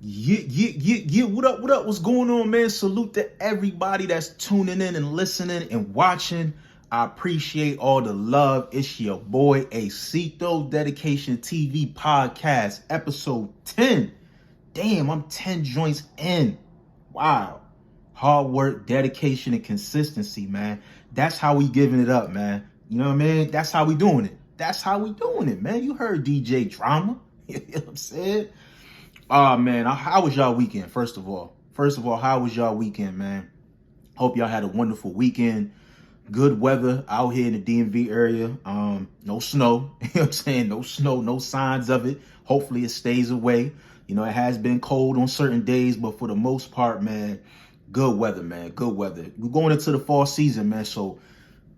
Yeah. What up? What up? What's going on, man? Salute to everybody that's tuning in and listening and watching. I appreciate all the love. It's your boy, Teww Dedication TV Podcast, episode 10. Damn, I'm 10 joints in. Wow. Hard work, dedication, and consistency, man. That's how we giving it up, man. You know what I mean? That's how we doing it. That's how we doing it, man. You heard DJ Drama. You know what I'm saying? Oh, man, how was y'all weekend, first of all? How was y'all weekend, man? Hope y'all had a wonderful weekend. Good weather out here in the DMV area. No snow. You know what I'm saying? No snow, no signs of it. Hopefully it stays away. You know, it has been cold on certain days, but for the most part, man, good weather, man. Good weather. We're going into the fall season, man, so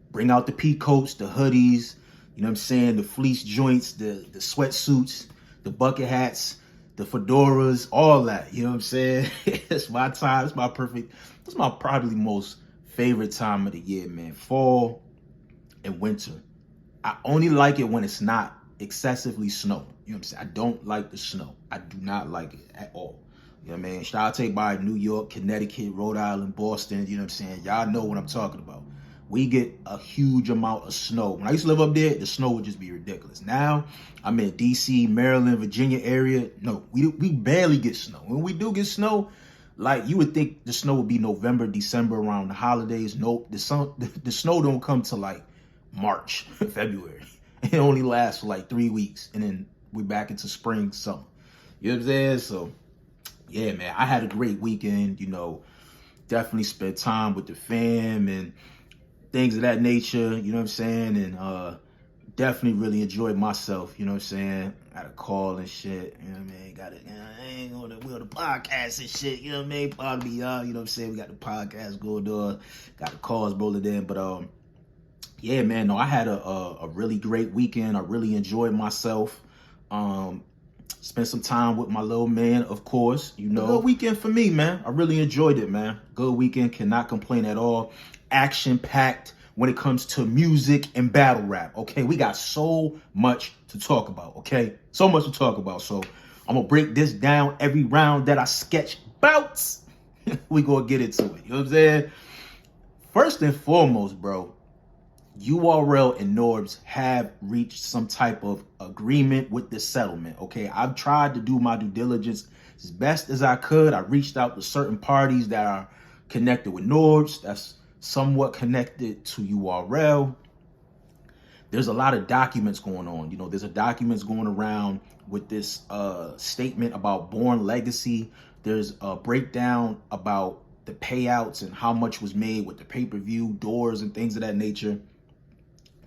bring out the pea coats, the hoodies, you know what I'm saying, the fleece joints, the sweatsuits, the bucket hats, the fedoras, all that. You know what I'm saying? It's my time. It's my probably most favorite time of the year, man. Fall and winter. I only like it when it's not excessively snow. You know what I'm saying? I don't like the snow. I do not like it at all. You know what I mean? Shout out to everybody, New York, Connecticut, Rhode Island, Boston. You know what I'm saying? Y'all know what I'm talking about. We get a huge amount of snow. When I used to live up there, the snow would just be ridiculous. Now, I'm in D.C., Maryland, Virginia area. No, we barely get snow. When we do get snow, like you would think the snow would be November, December, around the holidays. Nope, the snow don't come till like March, February. It only lasts for like 3 weeks, and then we're back into spring, summer. You know what I'm saying? So, yeah, man, I had a great weekend. You know, definitely spent time with the fam and things of that nature, you know what I'm saying? And definitely really enjoyed myself, you know what I'm saying? Got a call and shit, you know what I mean? I ain't on the podcast and shit, you know what I mean? Pardon me, y'all, you know what I'm saying? We got the podcast going on, got the calls rolling in, but yeah, man, no, I had a really great weekend. I really enjoyed myself. Spent some time with my little man, of course, you know. Good weekend for me, man. I really enjoyed it, man. Good weekend, cannot complain at all. Action-packed when it comes to music and battle rap, okay? We got so much to talk about, okay? So much to talk about. So I'm going to break this down every round that I sketch about. We going to get into it, you know what I'm saying? First and foremost, bro, URL and Norbes have reached some type of agreement with this settlement, okay? I've tried to do my due diligence as best as I could. I reached out to certain parties that are connected with Norbes, that's somewhat connected to URL. There's a lot of documents going on. You know, there's documents going around with this statement about Born Legacy. There's a breakdown about the payouts and how much was made with the pay-per-view, doors, and things of that nature.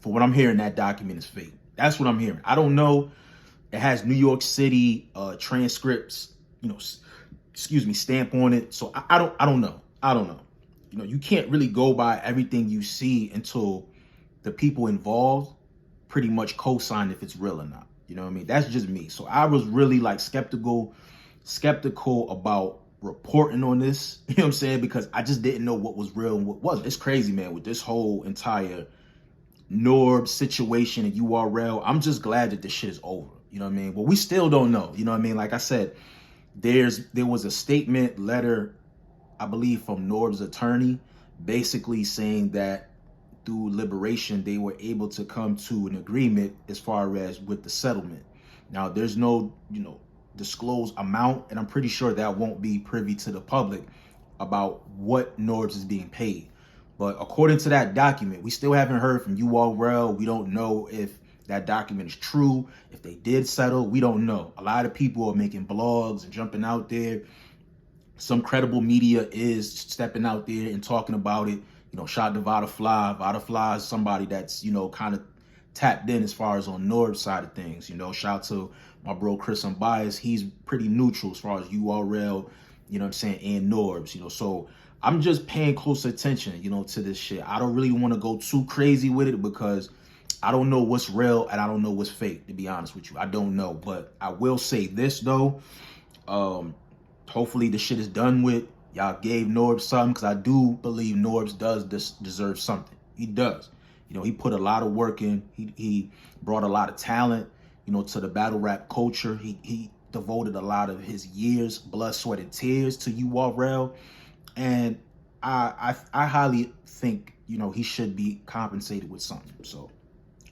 For what I'm hearing, that document is fake. That's what I'm hearing. I don't know. It has New York City transcripts, you know, stamp on it. So I don't know. You know, you can't really go by everything you see until the people involved pretty much co-sign if it's real or not. You know what I mean? That's just me. So I was really like skeptical about reporting on this. You know what I'm saying? Because I just didn't know what was real and what wasn't. It's crazy, man, with this whole entire Norbes situation and URL. I'm just glad that this shit is over. You know what I mean? But we still don't know. You know what I mean? Like I said, there was a statement letter, I believe, from Norbes' attorney, basically saying that through liberation, they were able to come to an agreement as far as with the settlement. Now, there's no, you know, disclosed amount, and I'm pretty sure that won't be privy to the public about what Norbes is being paid. But according to that document, we still haven't heard from URL. We don't know if that document is true. If they did settle, we don't know. A lot of people are making blogs and jumping out there. Some credible media is stepping out there and talking about it. You know, shout out to Vada Fly. Vada Fly is somebody that's, you know, kind of tapped in as far as on Norbes' side of things. You know, shout out to my bro Chris Unbiased. He's pretty neutral as far as URL, you know what I'm saying, and Norbes, you know. So I'm just paying close attention, you know, to this shit. I don't really want to go too crazy with it because I don't know what's real and I don't know what's fake, to be honest with you. I don't know. But I will say this, though. Hopefully the shit is done with. Y'all gave Norbes something, because I do believe Norbes does deserve something. He does. You know, he put a lot of work in. He brought a lot of talent, you know, to the battle rap culture. He devoted a lot of his years, blood, sweat, and tears to URL. And I highly think, you know, he should be compensated with something. So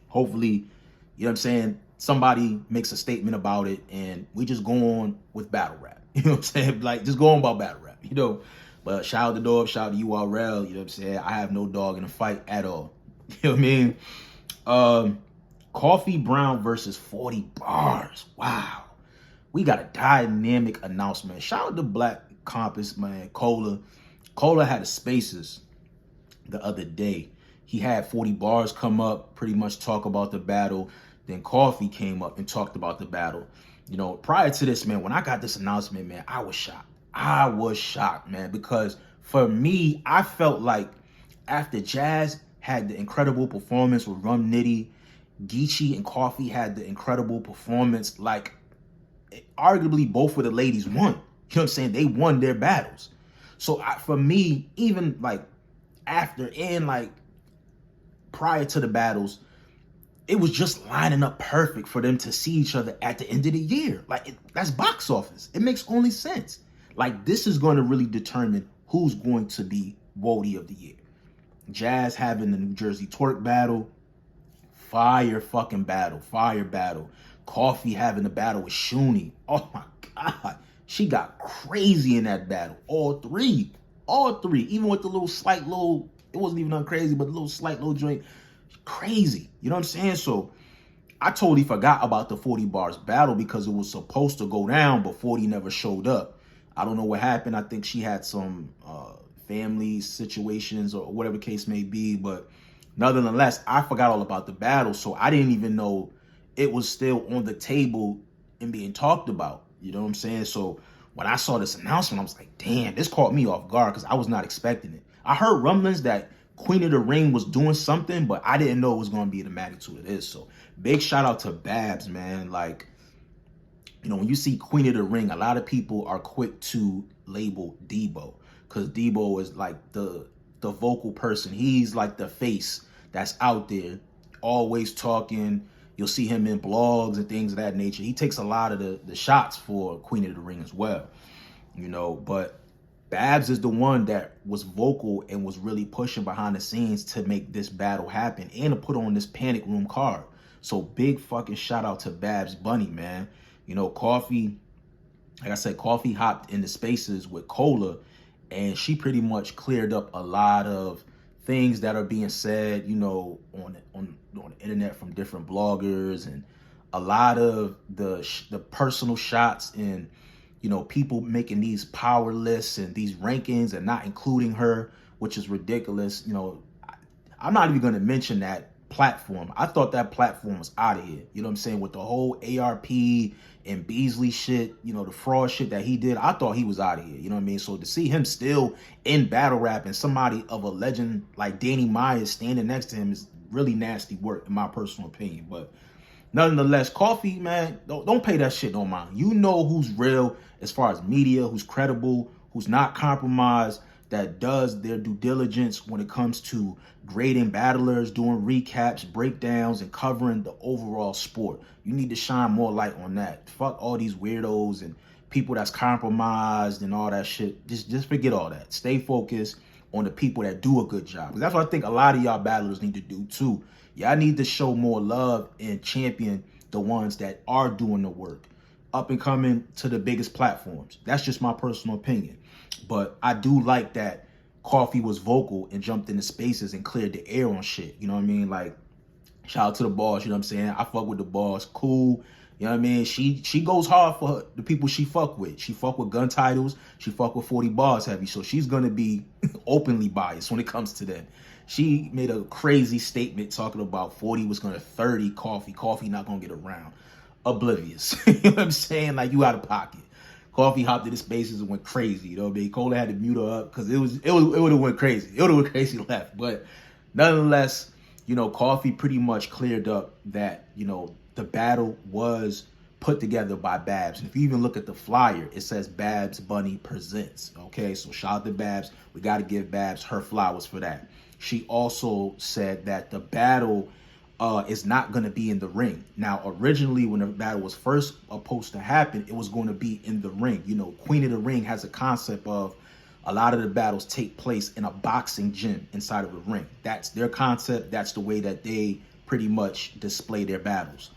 hopefully, you know what I'm saying, somebody makes a statement about it and we just go on with battle rap. You know what I'm saying? Like, just go on about battle rap, you know. But shout out to Norbes, shout out to URL, you know what I'm saying? I have no dog in the fight at all. You know what I mean? Coffee Brown versus 40 Bars. Wow. We got a dynamic announcement. Shout out to Black Compass, man. Cola had a Spaces the other day. He had 40 Bars come up, pretty much talk about the battle. Then Coffee came up and talked about the battle. You know, prior to this, man, when I got this announcement, man, I was shocked. I was shocked, man, because for me, I felt like after Jazz had the incredible performance with Rum Nitty, Geechee and Coffee had the incredible performance. Like, arguably, both of the ladies won. You know what I'm saying? They won their battles. So for me, even like after and like prior to the battles, it was just lining up perfect for them to see each other at the end of the year. Like, that's box office. It makes only sense. Like, this is going to really determine who's going to be Woody of the year. Jazz having the New Jersey twerk battle. Fire fucking battle. Fire battle. Coffee having the battle with Shuni. Oh my God. She got crazy in that battle. All three. All three. Even with the little slight little, it wasn't even uncrazy, but the little slight little joint. Crazy. You know what I'm saying? So I totally forgot about the 40 Bars battle because it was supposed to go down, but 40 never showed up. I don't know what happened. I think she had some family situations or whatever case may be, but nonetheless, I forgot all about the battle, so I didn't even know it was still on the table and being talked about. You know what I'm saying? So when I saw this announcement, I was like, damn, this caught me off guard because I was not expecting it. I heard rumblings that Queen of the Ring was doing something, but I didn't know it was going to be the magnitude of this. So big shout out to Babs, man. Like, you know, when you see Queen of the Ring, a lot of people are quick to label Debo because Debo is like the vocal person. He's like the face that's out there, always talking. You'll see him in blogs and things of that nature. He takes a lot of the shots for Queen of the Ring as well, you know. But Babs is the one that was vocal and was really pushing behind the scenes to make this battle happen and to put on this Panic Room card. So big fucking shout out to Babs Bunny, man. You know, Coffee, like I said, Coffee hopped into Spaces with Cola, and she pretty much cleared up a lot of things that are being said, you know, on the internet from different bloggers, and a lot of the personal shots and, you know, people making these power lists and these rankings and not including her, which is ridiculous. You know, I'm not even going to mention that platform. I thought that platform was out of here. You know what I'm saying? With the whole ARP and Beasley shit, you know, the fraud shit that he did, I thought he was out of here. You know what I mean? So to see him still in battle rap and somebody of a legend like Danny Myers standing next to him is really nasty work, in my personal opinion. But nonetheless, Coffee, man, don't pay that shit no mind. You know who's real as far as media, who's credible, who's not compromised, that does their due diligence when it comes to grading battlers, doing recaps, breakdowns, and covering the overall sport. You need to shine more light on that. Fuck all these weirdos and people that's compromised and all that shit. Just forget all that. Stay focused on the people that do a good job. Because that's what I think a lot of y'all battlers need to do too. Y'all need to show more love and champion the ones that are doing the work, up and coming to the biggest platforms. That's just my personal opinion. But I do like that Coffee was vocal and jumped into Spaces and cleared the air on shit. You know what I mean? Like, shout out to the boss, you know what I'm saying? I fuck with the boss. Cool. You know what I mean? She goes hard for the people she fuck with. She fuck with gun titles. She fuck with 40 Bars heavy. So she's going to be openly biased when it comes to that. She made a crazy statement talking about 40 was going to 30 Coffee. Coffee not going to get around. Oblivious. You know what I'm saying? Like, you out of pocket. Coffee hopped into Spaces and went crazy. You know what I mean? Cola had to mute her up because it would have went crazy. It would have went crazy left. But nonetheless, you know, Coffee pretty much cleared up that, you know, the battle was put together by Babs. And if you even look at the flyer, it says Babs Bunny Presents. Okay, so shout out to Babs. We got to give Babs her flowers for that. She also said that the battle is not going to be in the ring. Now, originally, when the battle was first supposed to happen, it was going to be in the ring. You know, Queen of the Ring has a concept of a lot of the battles take place in a boxing gym inside of a ring. That's their concept. That's the way that they pretty much display their battles.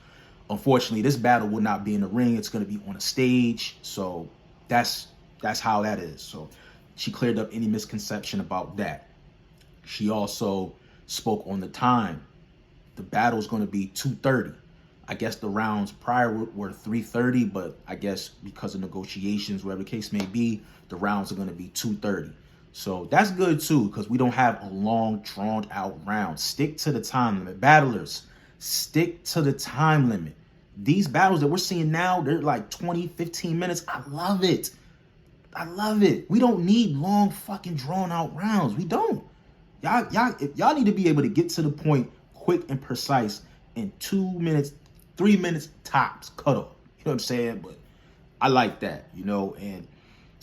Unfortunately, this battle will not be in the ring. It's going to be on a stage. So that's how that is. So she cleared up any misconception about that. She also spoke on the time. The battle is going to be 2:30. I guess the rounds prior were 3:30, but I guess because of negotiations, whatever the case may be, the rounds are going to be 2:30. So that's good too, because we don't have a long, drawn out round. Stick to the time limit. Battlers, stick to the time limit. These battles that we're seeing now, they're like 20, 15 minutes. I love it. I love it. We don't need long fucking drawn out rounds. We don't. Y'all need to be able to get to the point quick and precise in 2 minutes, 3 minutes tops, cut off. You know what I'm saying? But I like that, you know. And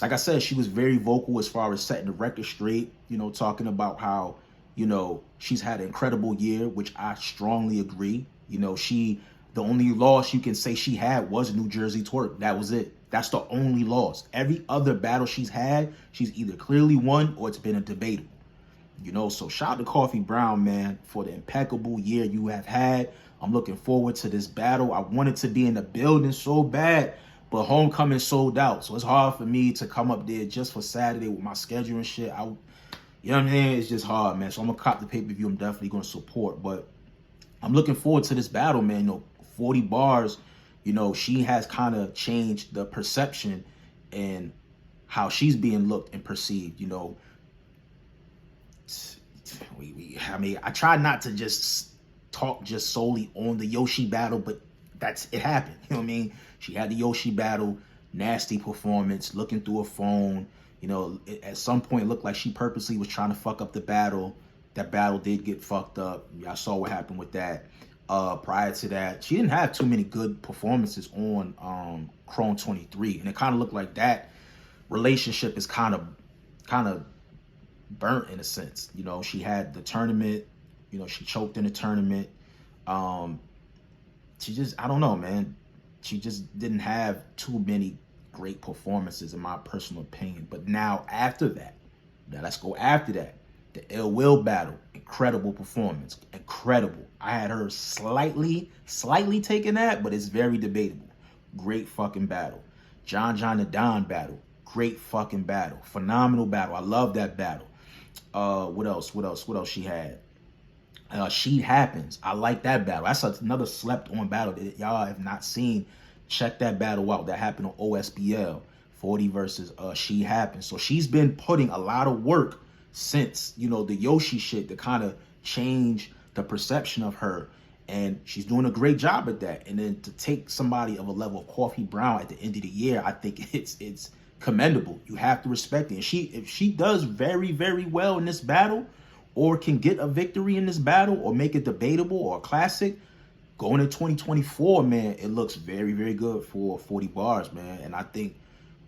like I said, she was very vocal as far as setting the record straight, you know, talking about how, you know, she's had an incredible year, which I strongly agree. You know, the only loss you can say she had was New Jersey Twerk. That was it. That's the only loss. Every other battle she's had, she's either clearly won or it's been a debatable. You know, so shout out to Coffee Brown, man, for the impeccable year you have had. I'm looking forward to this battle. I wanted to be in the building so bad, but homecoming sold out. So it's hard for me to come up there just for Saturday with my schedule and shit. You know what I'm saying? It's just hard, man. So I'm going to cop the pay-per-view. I'm definitely going to support. But I'm looking forward to this battle, man. You know, 40 bars, you know, she has kind of changed the perception and how she's being looked and perceived, you know. I mean, I try not to just talk just solely on the Yoshi battle, but it happened. You know what I mean? She had the Yoshi battle, nasty performance, looking through a phone. You know, at some point it looked like she purposely was trying to fuck up the battle. That battle did get fucked up. Y'all saw what happened with that. Prior to that, she didn't have too many good performances on Chrome 23, and it kind of looked like that relationship is kind of burnt in a sense. You know, she had the tournament, you know, she choked in the tournament. She just, I don't know, man. She just didn't have too many great performances in my personal opinion. But now after that, let's go after that. The Ill Will battle, incredible performance, incredible. I had her slightly taking that, but it's very debatable. Great fucking battle. John the Don battle, great fucking battle. Phenomenal battle. I love that battle. What else she had? She Happens. I like that battle. That's another slept on battle that y'all have not seen. Check that battle out. That happened on OSBL. 40 versus She Happens. So she's been putting a lot of work since, you know, the Yoshi shit to kind of change the perception of her. And she's doing a great job at that. And then to take somebody of a level of Coffee Brown at the end of the year, I think it's commendable. You have to respect it. And if she does very, very well in this battle, or can get a victory in this battle, or make it debatable or a classic, going to 2024, man, it looks very, very good for 40 bars, man. And I think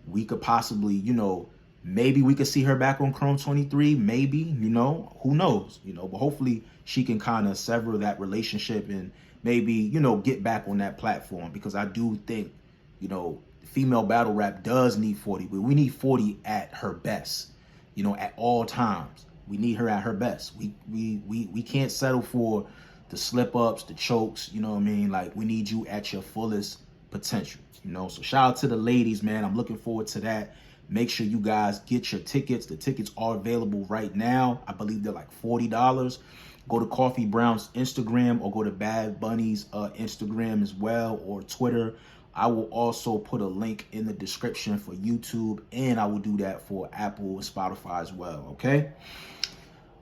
we could possibly, you know, maybe we could see her back on Chrome 23, maybe, you know, who knows, you know, but hopefully she can kind of sever that relationship and maybe, you know, get back on that platform, because I do think, you know, female battle rap does need 40, but we need 40 at her best, you know, at all times. We need her at her best. We can't settle for the slip ups, the chokes, you know what I mean? Like, we need you at your fullest potential, you know? So shout out to the ladies, man. I'm looking forward to that. Make sure you guys get your tickets. The tickets are available right now. I believe they're like $40. Go to Coffee Brown's Instagram, or go to Bad Bunny's Instagram as well, or Twitter. I will also put a link in the description for YouTube, and I will do that for Apple and Spotify as well, okay?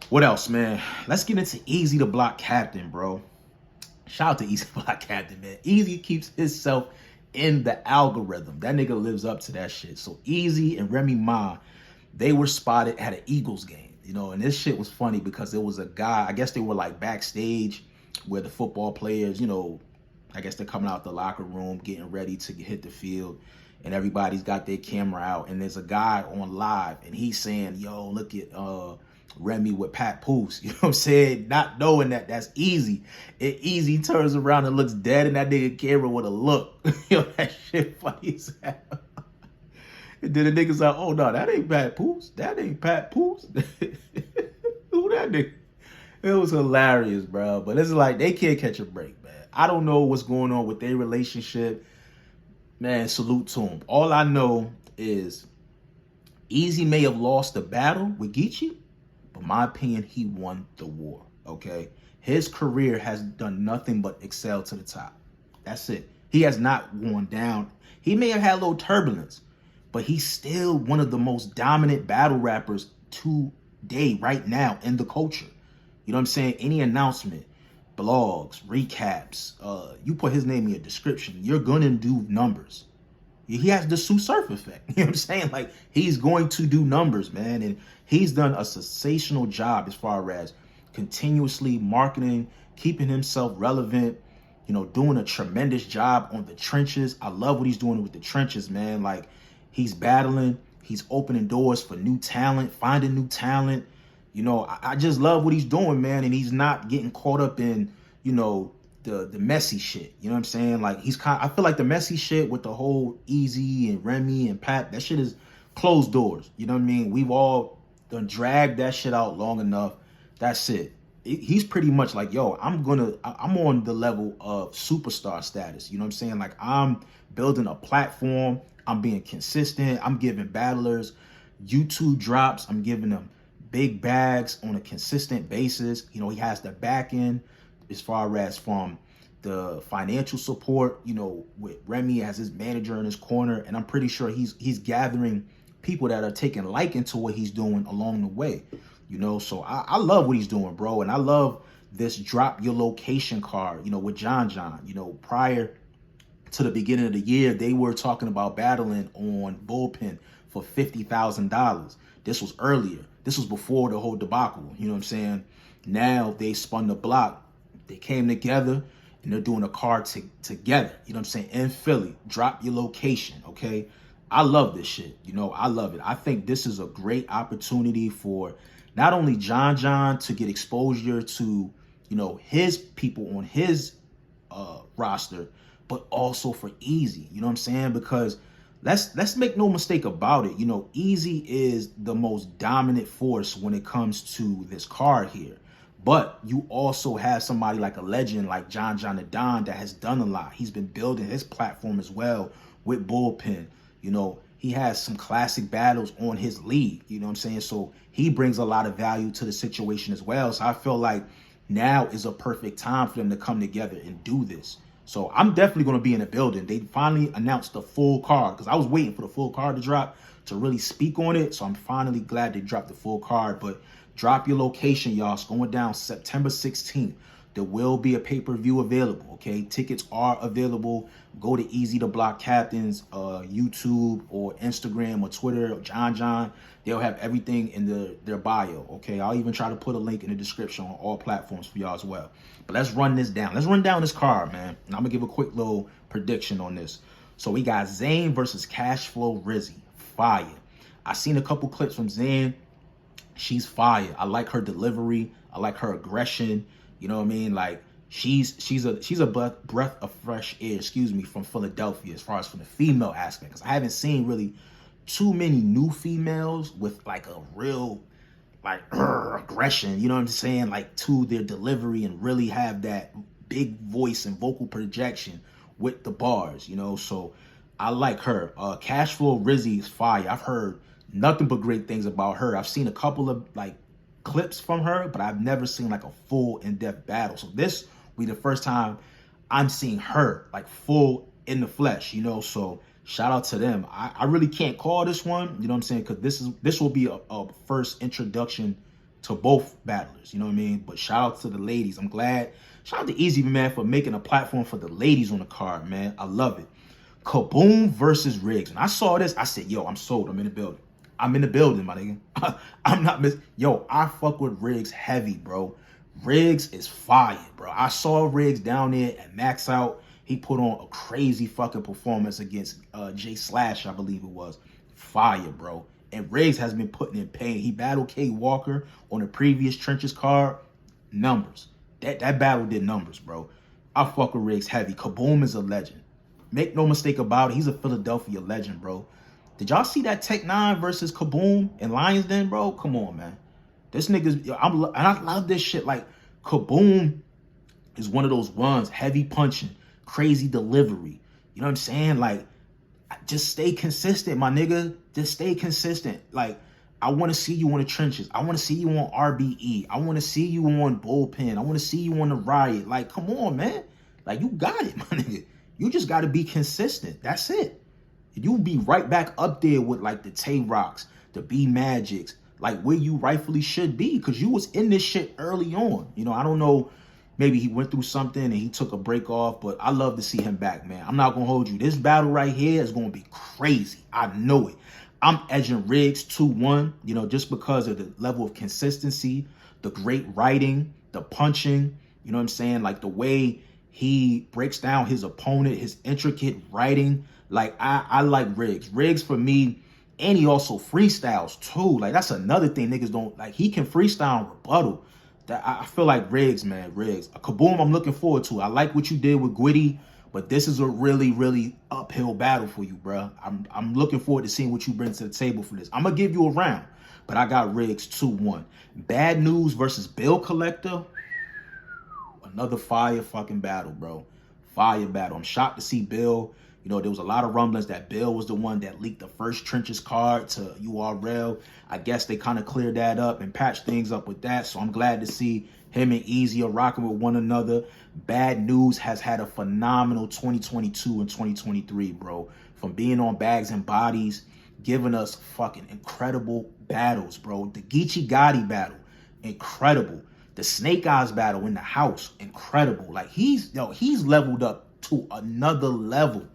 What else, man? Let's get into Eazy the Block Captain, bro. Shout out to Eazy the Block Captain, man. Eazy keeps himself in the algorithm. That nigga lives up to that shit. So Eazy and Remy Ma, they were spotted at an Eagles game, you know, and this shit was funny because there was a guy, I guess they were like backstage where the football players, you know, I guess they're coming out the locker room, getting ready to hit the field, and everybody's got their camera out, and there's a guy on live, and he's saying, yo, look at Remy with Pat Poose. You know what I'm saying? Not knowing that that's Eazy. And Eazy turns around and looks dead in that nigga camera with a look. You know, that shit funny as hell. And then the nigga's like, oh no, that ain't Pat Poose. That ain't Pat Poose. Who that nigga? It was hilarious, bro. But it's like, they can't catch a break, man. I don't know what's going on with their relationship. Man, salute to him. All I know is Eazy may have lost the battle with Geechee, but in my opinion, he won the war, okay? His career has done nothing but excel to the top. That's it. He has not gone down. He may have had a little turbulence, but he's still one of the most dominant battle rappers today, right now, in the culture. You know what I'm saying? Any announcement, blogs, recaps, you put his name in your description, you're gonna do numbers. He has the Sue Surf effect. You know what I'm saying? Like, he's going to do numbers, man. And he's done a sensational job as far as continuously marketing, keeping himself relevant, you know, doing a tremendous job on the trenches. I love what he's doing with the trenches, man. Like, he's battling, he's opening doors for new talent, finding new talent. You know, I just love what he's doing, man. And he's not getting caught up in, you know, the messy shit. You know what I'm saying? Like, I feel like the messy shit with the whole Eazy and Remy and Pat, that shit is closed doors. You know what I mean? We've all done dragged that shit out long enough. That's it. He's pretty much like, yo, I'm on the level of superstar status. You know what I'm saying? Like, I'm building a platform. I'm being consistent. I'm giving battlers YouTube drops. I'm giving them big bags on a consistent basis. You know, he has the back end as far as from the financial support, you know, with Remy as his manager in his corner. And I'm pretty sure he's gathering people that are taking liking to what he's doing along the way. You know, so I love what he's doing, bro. And I love this drop your location card, you know, with John. You know, prior to the beginning of the year, they were talking about battling on Bullpen for $50,000. This was earlier. This was before the whole debacle. You know what I'm saying? Now they spun the block. They came together and they're doing a card together. You know what I'm saying? In Philly. Drop your location, okay? I love this shit. You know, I love it. I think this is a great opportunity for not only John to get exposure to, you know, his people on his roster, but also for Eazy. You know what I'm saying? Because let's make no mistake about it. You know, Eazy is the most dominant force when it comes to this card here. But you also have somebody like a legend like John the Don that has done a lot. He's been building his platform as well with Bullpen. You know, he has some classic battles on his league. You know what I'm saying? So he brings a lot of value to the situation as well. So I feel like now is a perfect time for them to come together and do this. So I'm definitely going to be in the building. They finally announced the full card because I was waiting for the full card to drop to really speak on it. So I'm finally glad they dropped the full card. But drop your location, y'all. It's going down September 16th. There will be a pay-per-view available, okay? Tickets are available. Go to Eazy the Block Captain's YouTube or Instagram or Twitter or John. They'll have everything in their bio, okay? I'll even try to put a link in the description on all platforms for y'all as well. But let's run this down. Let's run down this card, man. And I'm going to give a quick little prediction on this. So we got Zane versus Cashflow Rizzy. Fire. I seen a couple clips from Zane. She's fire. I like her delivery. I like her aggression. You know what I mean? Like, she's a breath of fresh air, from Philadelphia as far as from the female aspect. Because I haven't seen really too many new females with like a real like aggression, you know what I'm saying? Like, to their delivery and really have that big voice and vocal projection with the bars, you know? So I like her. Cashflow Rizzy is fire. I've heard nothing but great things about her. I've seen a couple of like clips from her, but I've never seen like a full in-depth battle. So this will be the first time I'm seeing her like full in the flesh, you know? So shout out to them. I really can't call this one, you know what I'm saying? Because this will be a first introduction to both battlers, you know what I mean? But shout out to the ladies. I'm glad. Shout out to Eazy, man, for making a platform for the ladies on the card, man. I love it. Kaboom versus Riggs. When I saw this, I said, yo, I'm sold. I'm in the building. I'm in the building, my nigga. I'm not Yo, I fuck with Riggs heavy, bro. Riggs is fire, bro. I saw Riggs down there at Max Out. He put on a crazy fucking performance against Jay Slash, I believe it was. Fire, bro. And Riggs has been putting in pain. He battled K Walker on the previous Trenches card. Numbers. That battle did numbers, bro. I fuck with Riggs heavy. Kaboom is a legend. Make no mistake about it. He's a Philadelphia legend, bro. Did y'all see that Tech 9 versus Kaboom in Lions Den, bro? Come on, man. This nigga's, and I love this shit. Like, Kaboom is one of those ones, heavy punching, crazy delivery. You know what I'm saying? Like, just stay consistent, my nigga. Just stay consistent. Like, I want to see you in the trenches. I want to see you on RBE. I want to see you on Bullpen. I want to see you on the Riot. Like, come on, man. Like, you got it, my nigga. You just got to be consistent. That's it. You'll be right back up there with, like, the Tay Rocks, the B Magics, like, where you rightfully should be, because you was in this shit early on. You know, I don't know. Maybe he went through something and he took a break off, but I love to see him back, man. I'm not going to hold you. This battle right here is going to be crazy. I know it. I'm edging Riggs 2-1, you know, just because of the level of consistency, the great writing, the punching, you know what I'm saying? Like, the way he breaks down his opponent, his intricate writing. Like, I like Riggs. Riggs, for me, and he also freestyles, too. Like, that's another thing niggas don't, like, he can freestyle and rebuttal. That I feel like Riggs, man, Riggs. Kaboom, I'm looking forward to. I like what you did with Gwitty, but this is a really, really uphill battle for you, bro. I'm looking forward to seeing what you bring to the table for this. I'm going to give you a round, but I got Riggs 2-1. Bad News versus Bill Collector. Another fire fucking battle, bro. Fire battle. I'm shocked to see Bill. You know, there was a lot of rumblings that Bill was the one that leaked the first Trenches card to URL. I guess they kind of cleared that up and patched things up with that. So I'm glad to see him and Eazy are rocking with one another. Bad News has had a phenomenal 2022 and 2023, bro. From being on Bags and Bodies, giving us fucking incredible battles, bro. The Geechee Gotti battle, incredible. The Snake Eyes battle in the house, incredible. Like, he's leveled up to another level.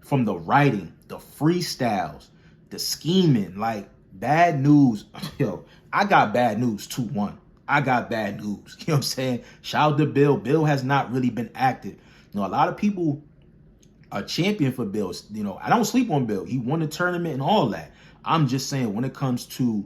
From the writing, the freestyles, the scheming, like, Bad News. Yo, I got Bad News 2-1. I got Bad News. You know what I'm saying? Shout out to Bill. Bill has not really been active. You know, a lot of people are champion for Bill. You know, I don't sleep on Bill. He won the tournament and all that. I'm just saying, when it comes to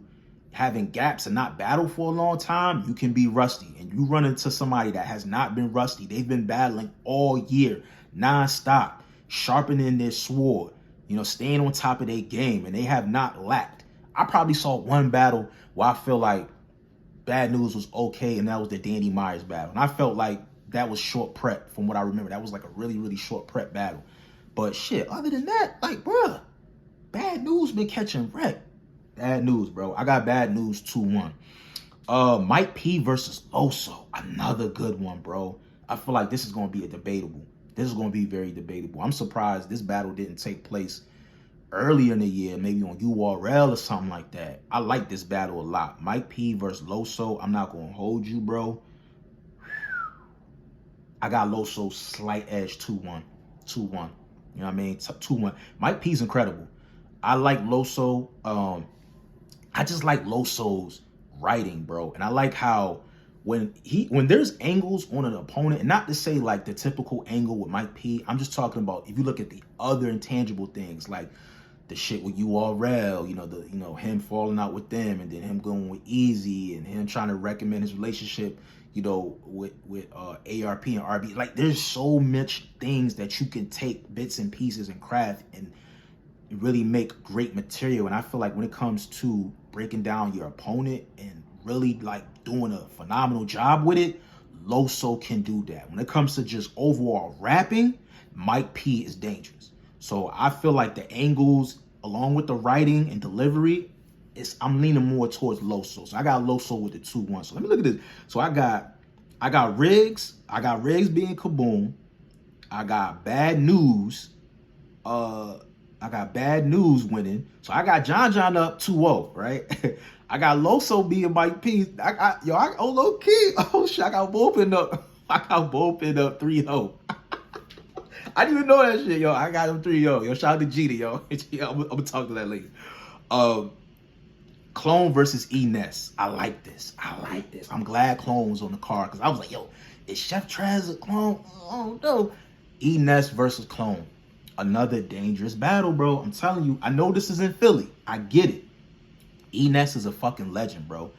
having gaps and not battle for a long time, you can be rusty. And you run into somebody that has not been rusty. They've been battling all year, nonstop, sharpening their sword, you know, staying on top of their game, and they have not lacked. I probably saw one battle where I feel like Bad News was okay, and that was the Danny Myers battle. And I felt like that was short prep from what I remember. That was like a really, really short prep battle. But shit, other than that, like, bruh, Bad News been catching wreck. Bad News, bro. I got Bad News 2-1. Mike P versus Loso. Another good one, bro. I feel like this is going to be a debatable. This is going to be very debatable. I'm surprised this battle didn't take place earlier in the year, maybe on URL or something like that. I like this battle a lot. Mike P versus Loso. I'm not going to hold you, bro. I got Loso slight edge 2-1. 2-1. You know what I mean? 2-1. Mike P's incredible. I like Loso. I just like Loso's writing, bro. And I like how when there's angles on an opponent, and not to say like the typical angle with Mike P, I'm just talking about if you look at the other intangible things, like the shit with URL, you know, him falling out with them, and then him going with Eazy, and him trying to recommend his relationship, you know, with ARP and RB. Like, there's so much things that you can take bits and pieces and craft and really make great material. And I feel like when it comes to breaking down your opponent and really like doing a phenomenal job with it, Loso can do that. When it comes to just overall rapping, Mike P is dangerous. So I feel like the angles along with the writing and delivery, I'm leaning more towards Loso. So I got Loso with the 2-1. So let me look at this. So I got Riggs. I got Riggs being Kaboom. I got Bad News. I got Bad News winning. So I got John up 2-0, right? I got Loso being Mike P. Low key. Oh shit, I got Bullpen up. I got Bullpen up 3-0. I didn't even know that shit, yo. I got him 3-0. Yo, shout out to GD, yo. I'm gonna talk to that later. Clone versus E-Ness. I like this. I'm glad Clone was on the card, because I was like, yo, is Chef Trez a clone? I don't know. E-Ness versus Clone. Another dangerous battle, bro. I'm telling you. I know this is in Philly. I get it. E-Ness is a fucking legend, bro.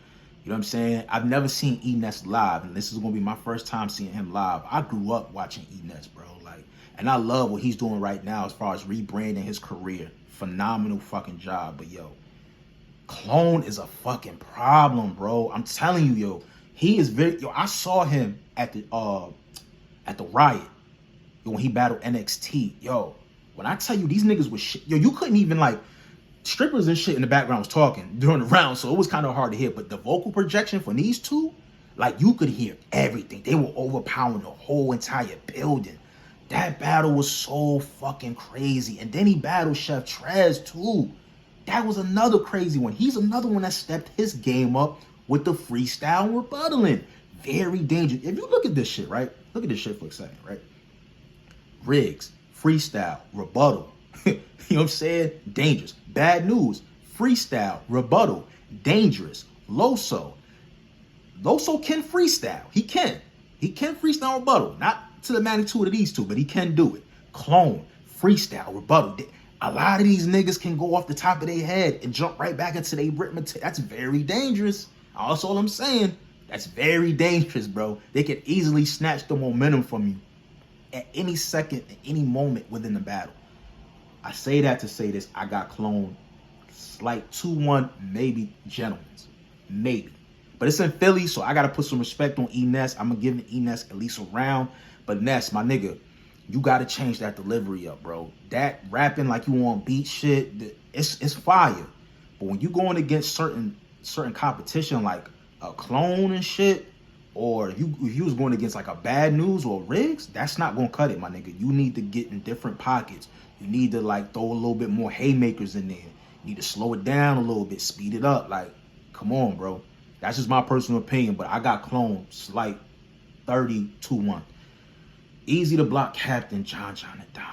You know what I'm saying? I've never seen E-Ness live, and this is gonna be my first time seeing him live. I grew up watching E-Ness, bro. Like, and I love what he's doing right now as far as rebranding his career. Phenomenal fucking job. But yo, Clone is a fucking problem, bro. I'm telling you, yo. He is very I saw him at the Riot, when he battled NXT. Yo, when I tell you these niggas was shit, yo, you couldn't even like strippers and shit in the background was talking during the round, so it was kind of hard to hear. But the vocal projection from these two, like you could hear everything. They were overpowering the whole entire building. That battle was so fucking crazy. And then he battled Chef Trez too. That was another crazy one. He's another one that stepped his game up with the freestyle rebuttaling. Very dangerous. If you look at this shit, right? Look at this shit for a second, right? Riggs, freestyle, rebuttal. You know what I'm saying? Dangerous. Bad News, freestyle, rebuttal, dangerous. Loso can freestyle. He can freestyle rebuttal. Not to the magnitude of these two, but he can do it. Clone, freestyle, rebuttal. A lot of these niggas can go off the top of their head and jump right back into their rhythm. That's very dangerous. That's all I'm saying. That's very dangerous, bro. They can easily snatch the momentum from you at any second, at any moment within the battle. I say that to say this. I got Clone slight 2-1, maybe gentlemen's. Maybe. But it's in Philly, so I got to put some respect on E-Ness. I'm going to give E-Ness at least a round. But Ness, my nigga, you got to change that delivery up, bro. That rapping like you on beat shit, it's fire. But when you going against certain competition like a Clone and shit, or if you was going against like a Bad News or Riggs, that's not going to cut it, my nigga. You need to get in different pockets. You need to like throw a little bit more haymakers in there. You need to slow it down a little bit, speed it up. Like, come on, bro. That's just my personal opinion, but I got Clone slight 30-1. Eazy to block Captain John and Don.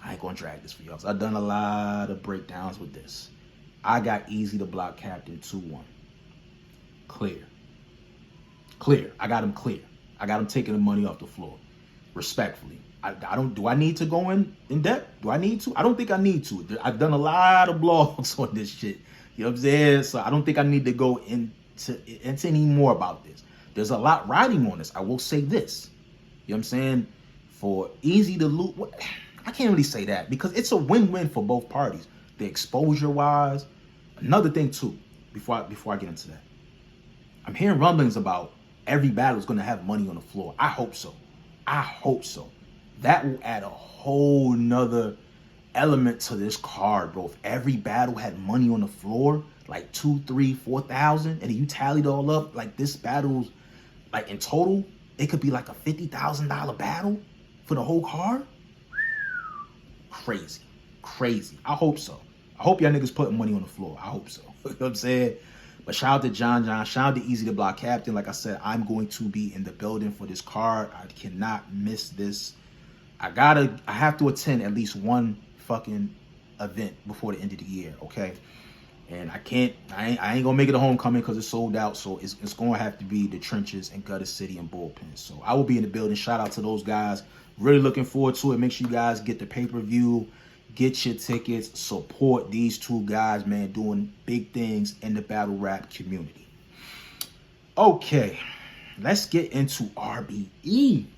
I ain't gonna drag this for y'all. I've done a lot of breakdowns with this. I got Eazy to block Captain 2-1. Clear. I got him clear. I got him taking the money off the floor. Respectfully. Do I need to go in depth? Do I need to? I don't think I need to. I've done a lot of blogs on this shit. You know what I'm saying? So I don't think I need to go into any more about this. There's a lot riding on this. I will say this. You know what I'm saying? For Eazy to lose, I can't really say that because it's a win-win for both parties. The exposure-wise. Another thing too, before I get into that. I'm hearing rumblings about every battle is going to have money on the floor. I hope so. That will add a whole nother element to this card, bro. If every battle had money on the floor, like 2, 3, 4,000, and you tallied all up, like this battle's, like in total, it could be like a $50,000 battle for the whole card. Crazy. I hope so. I hope y'all niggas putting money on the floor. I hope so. You know what I'm saying? But shout out to John. Shout out to Eazy to block Captain. Like I said, I'm going to be in the building for this card. I cannot miss this. I have to attend at least one fucking event before the end of the year, okay? And I ain't gonna make it a homecoming because it's sold out. So it's gonna have to be the Trenches and Gutter City and Bullpen. So I will be in the building. Shout out to those guys. Really looking forward to it. Make sure you guys get the pay-per-view, get your tickets, support these two guys, man, doing big things in the battle rap community. Okay, let's get into RBE.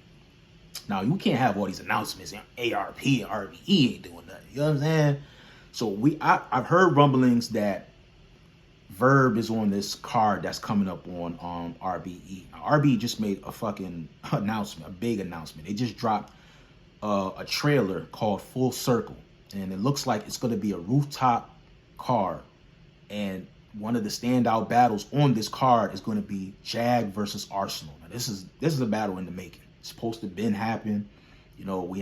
Now, you can't have all these announcements and ARP and RBE ain't doing nothing. You know what I'm saying? So I've heard rumblings that Verb is on this card that's coming up on RBE. Now, RBE just made a fucking announcement, a big announcement. They just dropped a trailer called Full Circle. And it looks like it's going to be a rooftop card. And one of the standout battles on this card is going to be Jag versus Arsonal. Now, this is a battle in the making. It's supposed to been happen. You know,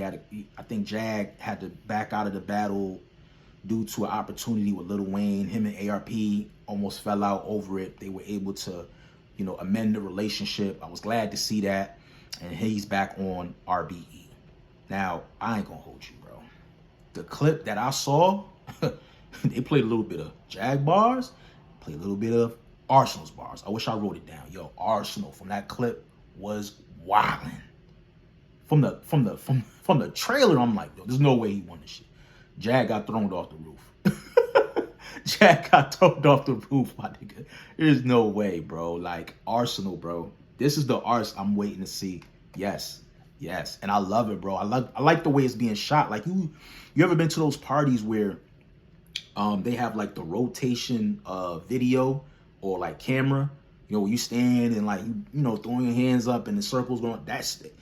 I think Jag had to back out of the battle due to an opportunity with Lil Wayne. Him and ARP almost fell out over it. They were able to, you know, amend the relationship. I was glad to see that. And he's back on RBE. Now, I ain't gonna hold you, bro. The clip that I saw, they played a little bit of Jag bars, played a little bit of Arsonal's bars. I wish I wrote it down. Yo, Arsonal from that clip was wildin'. From the trailer, I'm like, yo, there's no way he won this shit. Jag got thrown off the roof. Jag got thrown off the roof, my nigga. There's no way, bro. Like, Arsonal, bro. This is the Ars I'm waiting to see. Yes. Yes. And I love it, bro. I like the way it's being shot. Like, you ever been to those parties where they have like the rotation video or like camera, you know, where you stand and like you know, throwing your hands up and the circle's going. That's it.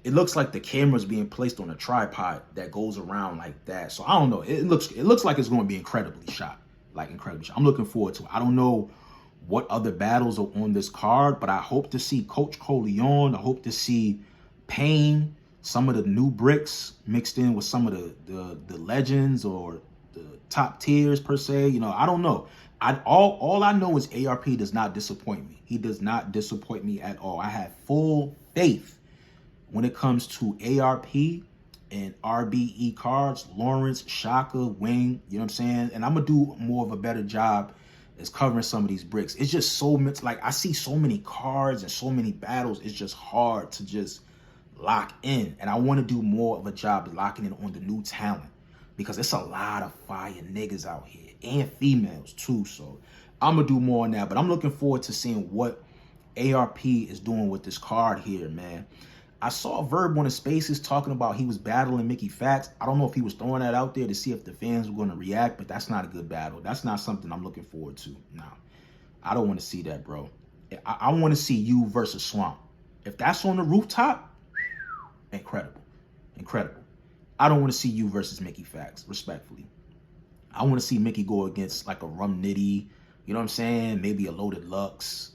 Looks like the camera's being placed on a tripod that goes around like that. So I don't know. It looks like it's going to be incredibly shot. Like incredibly shot. I'm looking forward to it. I don't know what other battles are on this card, but I hope to see Coach Coleon. I hope to see Pain, some of the new bricks mixed in with some of the legends or the top tiers per se. You know, I don't know. All I know is ARP does not disappoint me. He does not disappoint me at all. I have full faith when it comes to ARP and RBE cards, Lawrence, Shaka, Wing, you know what I'm saying? And I'm going to do more of a better job as covering some of these bricks. It's just so much, like I see so many cards and so many battles. It's just hard to just lock in. And I want to do more of a job locking in on the new talent because it's a lot of fire niggas out here and females too. So I'm going to do more on that, but I'm looking forward to seeing what ARP is doing with this card here, man. I saw Verb on his spaces talking about he was battling Mickey Fax. I don't know if he was throwing that out there to see if the fans were going to react, but that's not a good battle. That's not something I'm looking forward to. No, I don't want to see that, bro. I want to see you versus Swamp. If that's on the rooftop, incredible. Incredible. I don't want to see you versus Mickey Fax, respectfully. I want to see Mickey go against like a Rum Nitty, you know what I'm saying? Maybe a Loaded Lux.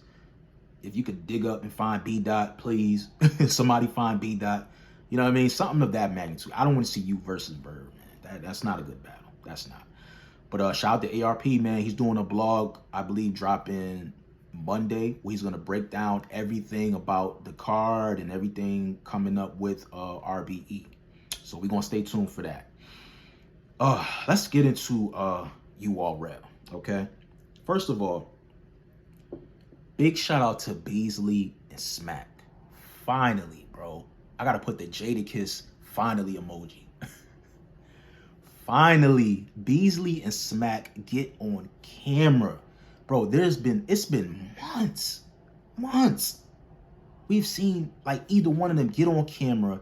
If you could dig up and find B Dot, please. Somebody find B Dot. You know what I mean? Something of that magnitude. I don't want to see you versus Verb, man. That's not a good battle. That's not. But shout out to ARP, man. He's doing a blog, I believe, dropping Monday, where he's going to break down everything about the card and everything coming up with RBE. So we're going to stay tuned for that. Let's get into URL, okay? First of all, big shout out to Beasely and Smack. Finally, bro. I gotta put the Jadakiss finally emoji. Finally, Beasely and Smack get on camera. Bro, it's been months. We've seen like either one of them get on camera,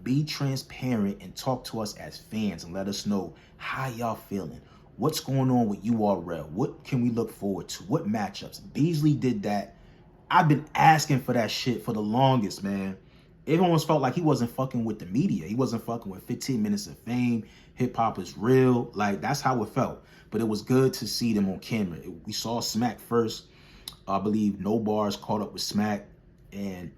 be transparent, and talk to us as fans and let us know how y'all feeling. What's going on with URL? What can we look forward to? What matchups? Beasely did that. I've been asking for that shit for the longest, man. It almost felt like he wasn't fucking with the media. He wasn't fucking with 15 minutes of fame. Hip hop is real. Like, that's how it felt. But it was good to see them on camera. We saw Smack first. I believe Norbes caught up with Smack and,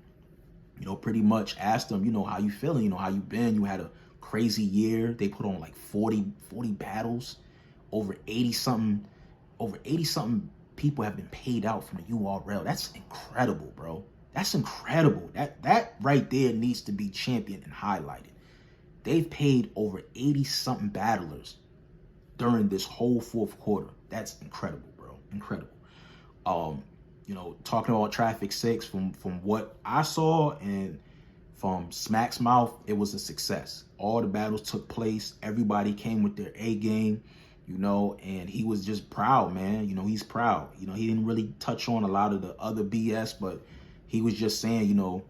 you know, pretty much asked him, you know, how you feeling? You know, how you been? You had a crazy year. They put on like 40 battles. Over 80 something people have been paid out from the URL. That's incredible, bro. That's incredible. That right there needs to be championed and highlighted. They've paid over 80 something battlers during this whole fourth quarter. That's incredible, bro. Incredible. You know, talking about Traffic 6, from what I saw and from Smack's mouth, it was a success. All the battles took place. Everybody came with their A game. You know, and he was just proud, man. You know, he's proud. You know, he didn't really touch on a lot of the other BS, but he was just saying, you know,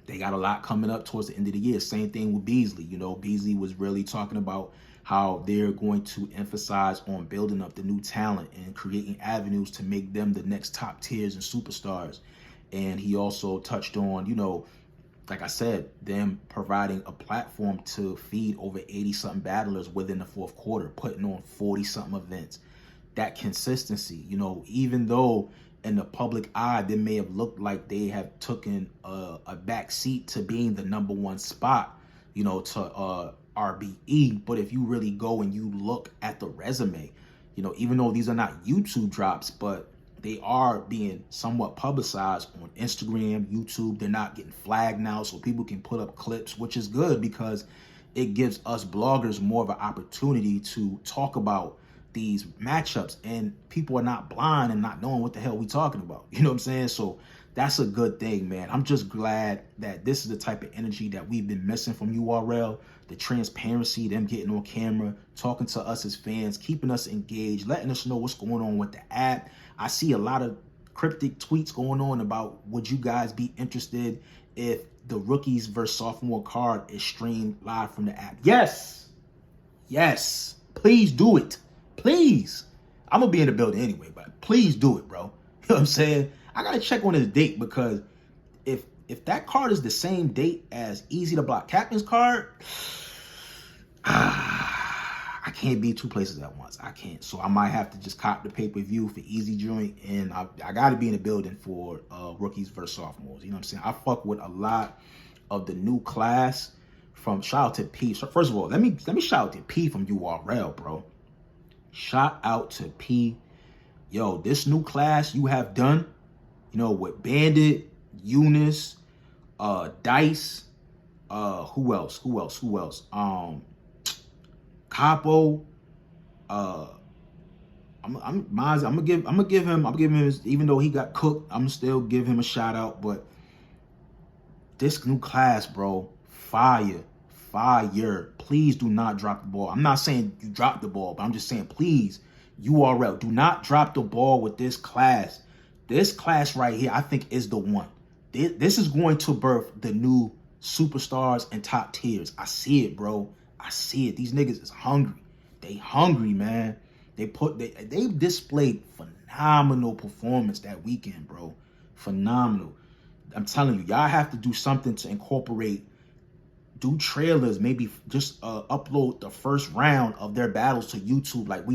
they got a lot coming up towards the end of the year. Same thing with Beasely. You know, Beasely was really talking about how they're going to emphasize on building up the new talent and creating avenues to make them the next top tiers and superstars. And he also touched on, you know, like I said, them providing a platform to feed over 80-something battlers within the fourth quarter, putting on 40-something events. That consistency, you know, even though in the public eye, they may have looked like they have taken a back seat to being the #1 spot, you know, to RBE. But if you really go and you look at the resume, you know, even though these are not YouTube drops, but they are being somewhat publicized on Instagram, YouTube. They're not getting flagged now, so people can put up clips, which is good because it gives us bloggers more of an opportunity to talk about these matchups, and people are not blind and not knowing what the hell we talking about. You know what I'm saying? So that's a good thing, man. I'm just glad that this is the type of energy that we've been missing from URL. The transparency, them getting on camera, talking to us as fans, keeping us engaged, letting us know what's going on with the app. I see a lot of cryptic tweets going on about, would you guys be interested if the rookies versus sophomore card is streamed live from the app? Yes. Yes. Please do it. Please. I'm going to be in the building anyway, but please do it, bro. You know what I'm saying? I got to check on his date, because if that card is the same date as Eazy the Block Captain's card, I can't be two places at once. I can't. So I might have to just cop the pay-per-view for Eazy joint, and I got to be in the building for rookies versus sophomores. You know what I'm saying? I fuck with a lot of the new class from, shout out to P. So first of all, let me shout out to P from URL, bro. Shout out to P. Yo, this new class you have done, you know, with Bandit, Eunice, Dice, who else? Capo, I'm gonna give him his, even though he got cooked, I'm still give him a shout out. But this new class, bro, fire. Please do not drop the ball. I'm not saying you drop the ball, but I'm just saying, please, URL, do not drop the ball with this class. This class right here, I think, is the one. This is going to birth the new superstars and top tiers. I see it, bro. I see it. These niggas is hungry. They hungry, man. They displayed phenomenal performance that weekend, bro. Phenomenal. I'm telling you, y'all have to do something to incorporate, do trailers, maybe just upload the first round of their battles to YouTube. Like,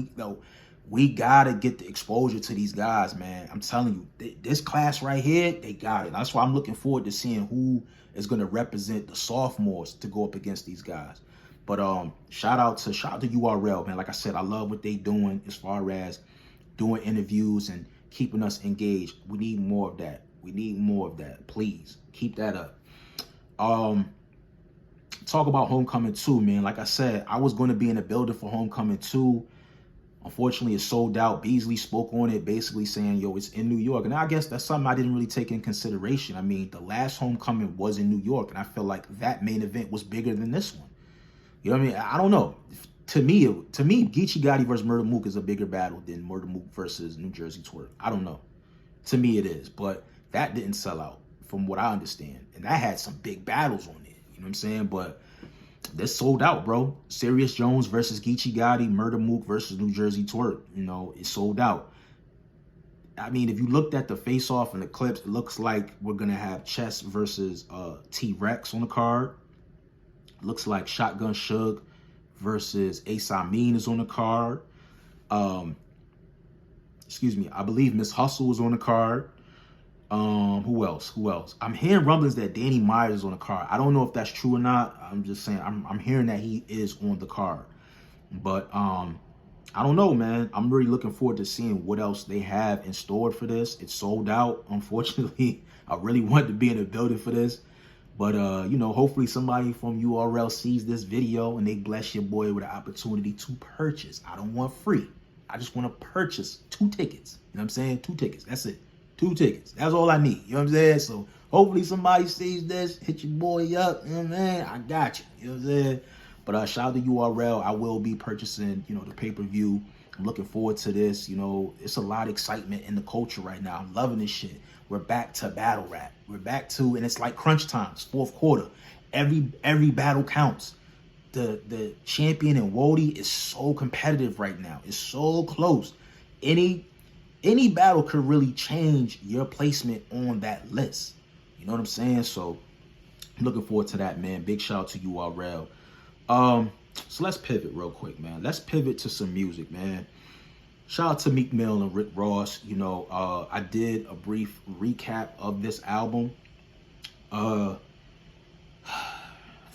we gotta get the exposure to these guys, man. I'm telling you, this class right here, they got it. That's why I'm looking forward to seeing who is gonna represent the sophomores to go up against these guys. But shout out to URL, man. Like I said, I love what they doing as far as doing interviews and keeping us engaged. We need more of that. Please keep that up. Talk about Homecoming 2, man. Like I said, I was going to be in the building for Homecoming 2. Unfortunately, it's sold out. Beasley spoke on it, basically saying, yo, it's in New York. And I guess that's something I didn't really take in consideration. I mean, the last Homecoming was in New York, and I feel like that main event was bigger than this one. You know what I mean? I don't know. To me, Geechee Gotti versus Murder Mook is a bigger battle than Murder Mook versus New Jersey Twerk. I don't know. To me, it is. But that didn't sell out, from what I understand. And that had some big battles on it. You know what I'm saying? But this sold out, bro. Serious Jones versus Geechee Gotti, Murder Mook versus New Jersey Twerk. You know, it sold out. I mean, if you looked at the face-off and the clips, it looks like we're going to have Chess versus T-Rex on the card. Looks like Shotgun Suge versus Ace Amin is on the card. Excuse me. I believe Miss Hustle is on the card. Who else? I'm hearing rumblings that Danny Myers is on the card. I don't know if that's true or not. I'm just saying, I'm hearing that he is on the card. But I don't know, man. I'm really looking forward to seeing what else they have in store for this. It's sold out, unfortunately. I really wanted to be in the building for this. But, you know, hopefully somebody from URL sees this video and they bless your boy with an opportunity to purchase. I don't want free. I just want to purchase 2 tickets. You know what I'm saying? 2 tickets. That's it. 2 tickets. That's all I need. You know what I'm saying? So hopefully somebody sees this, hit your boy up. You know what I'm saying? I got you. You know what I'm saying? But shout out to URL. I will be purchasing, you know, the pay-per-view. I'm looking forward to this. You know, it's a lot of excitement in the culture right now. I'm loving this shit. We're back to battle rap. We're back to, and it's like crunch time. It's 4th quarter. Every battle counts. The champion in Wody is so competitive right now. It's so close. Any battle could really change your placement on that list. You know what I'm saying? So I'm looking forward to that, man. Big shout out to URL. So let's pivot real quick, man. Let's pivot to some music, man. Shout out to Meek Mill and Rick Ross. You know, I did a brief recap of this album. For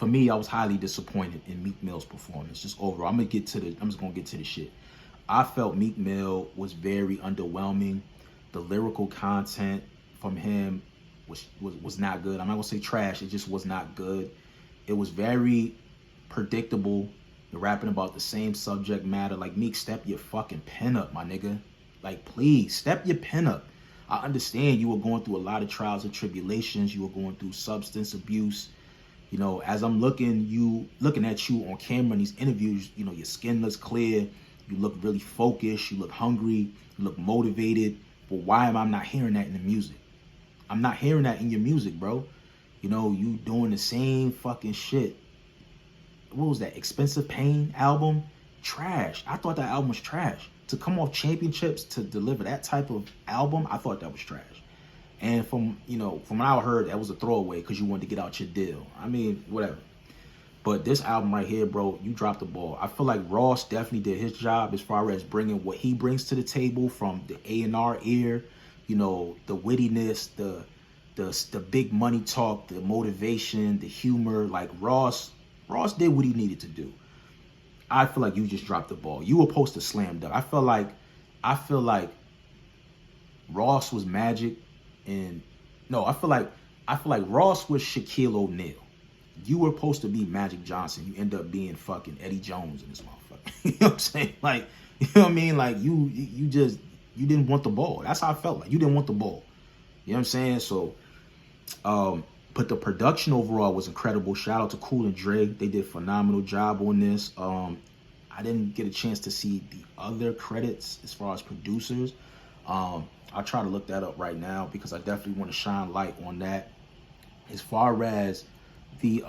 me, I was highly disappointed in Meek Mill's performance. Just overall, I'm just gonna get to the shit. I felt Meek Mill was very underwhelming. The lyrical content from him was not good. I'm not gonna say trash. It just was not good. It was very predictable. You're rapping about the same subject matter. Like, Meek, step your fucking pen up, my nigga. Like, please, step your pen up. I understand you were going through a lot of trials and tribulations. You were going through substance abuse. You know, as I'm looking at you on camera in these interviews, you know, your skin looks clear. You look really focused. You look hungry. You look motivated. But why am I not hearing that in the music? I'm not hearing that in your music, bro. You know, you doing the same fucking shit. What was that? Expensive Pain album? Trash. I thought that album was trash. To come off championships to deliver that type of album, I thought that was trash. And from what I heard, that was a throwaway because you wanted to get out your deal. I mean, whatever. But this album right here, bro, you dropped the ball. I feel like Ross definitely did his job as far as bringing what he brings to the table from the A&R ear, you know, the wittiness, the big money talk, the motivation, the humor. Like Ross did what he needed to do. I feel like you just dropped the ball. You were supposed to slam dunk. I feel like Ross was Magic, and no, I feel like Ross was Shaquille O'Neal. You were supposed to be Magic Johnson. You end up being fucking Eddie Jones in this motherfucker. You know what I'm saying? Like, you know what I mean? Like you didn't want the ball. That's how I felt. Like you didn't want the ball. You know what I'm saying? So, but the production overall was incredible. Shout out to Cool and Dre. They did a phenomenal job on this. I didn't get a chance to see the other credits as far as producers. I'll try to look that up right now because I definitely want to shine light on that. As far as the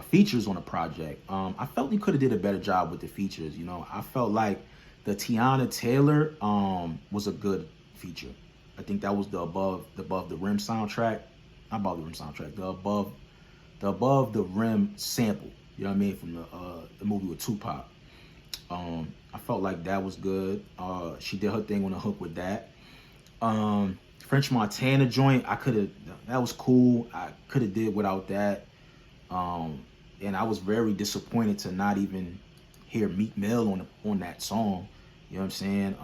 features on the project, I felt he could have did a better job with the features. You know, I felt like the Teyana Taylor was a good feature. I think that was the above the rim soundtrack. Not above the rim soundtrack. The above the rim sample. You know what I mean, from the movie with Tupac. I felt like that was good. She did her thing on the hook with that. French Montana joint, that was cool. I could have did without that. And I was very disappointed to not even hear Meek Mill on that song. You know what I'm saying?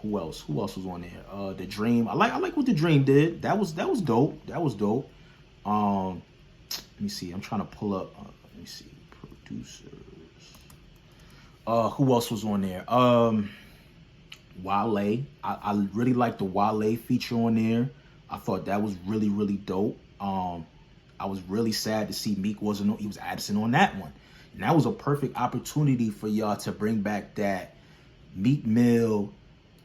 Who else was on there? The Dream. I like what The Dream did. That was dope. That was dope. Let me see. I'm trying to pull up. Let me see. Producers. Who else was on there? Wale. I really liked the Wale feature on there. I thought that was really, really dope. I was really sad to see Meek he was absent on that one. And that was a perfect opportunity for y'all to bring back that Meek Mill,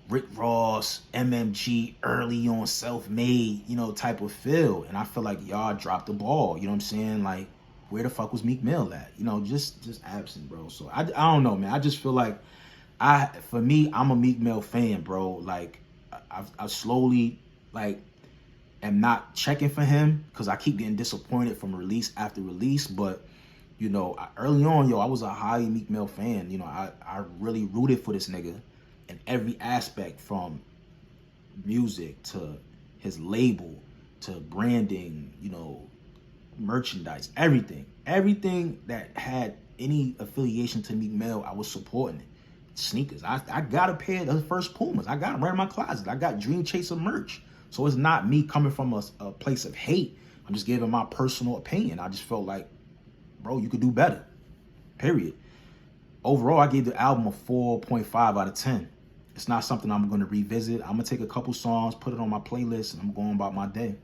Rick Ross, MMG, early on self-made, you know, type of feel. And I feel like y'all dropped the ball. You know what I'm saying? Like, where the fuck was Meek Mill at? You know, just absent, bro. So I don't know, man. I just feel like for me, I'm a Meek Mill fan, bro. Like, I slowly, like, am not checking for him because I keep getting disappointed from release after release. But, you know, early on, I was a high Meek Mill fan. You know, I really rooted for this nigga in every aspect, from music to his label to branding, you know, merchandise, everything that had any affiliation to Meek Mill, I was supporting it. Sneakers, I got a pair of the first Pumas. I got them right in my closet. I got Dream Chaser merch. So it's not me coming from a place of hate. I'm just giving my personal opinion. I just felt like, bro, you could do better. Period. Overall, I gave the album a 4.5 out of 10. It's not something I'm going to revisit. I'm going to take a couple songs, put it on my playlist, and I'm going about my day.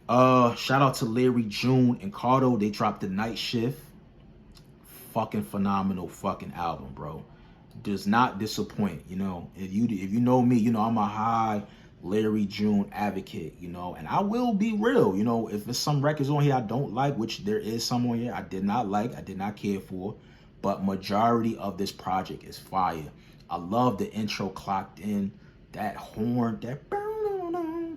Shout out to Larry June and Cardo. They dropped The Night Shift. Fucking phenomenal fucking album, bro. Does not disappoint, you know. If you know me, you know I'm a high Larry June advocate, you know, and I will be real, you know. If there's some records on here I don't like, which there is some on here I did not like, I did not care for, but majority of this project is fire. I love the intro clocked in, that horn, that